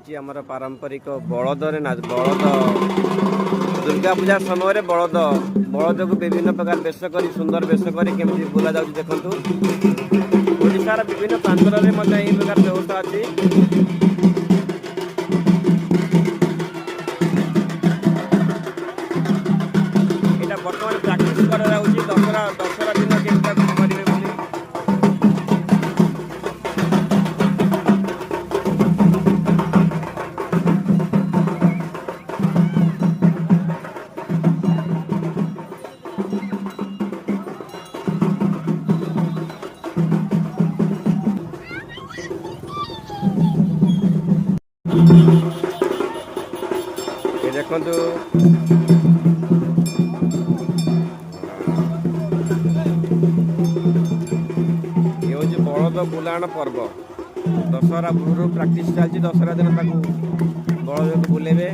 हूँ आमर पारंपरिक बलद बलद दुर्गा पूजा समय बलद बलद को विभिन्न प्रकार बेश कर सुंदर बेश कर केमती बुला जा देखु ओडार विभिन्न प्रांतर में प्रकार व्यवस्था अच्छी। बर्तमान प्राक्ट दसरा दसरा दिन केमती करेंगे बोली देखु बलद बुलाण पर्व दशहरा पूर्व प्राक्ट चलती दशहरा दिन बलद को बुलेबे।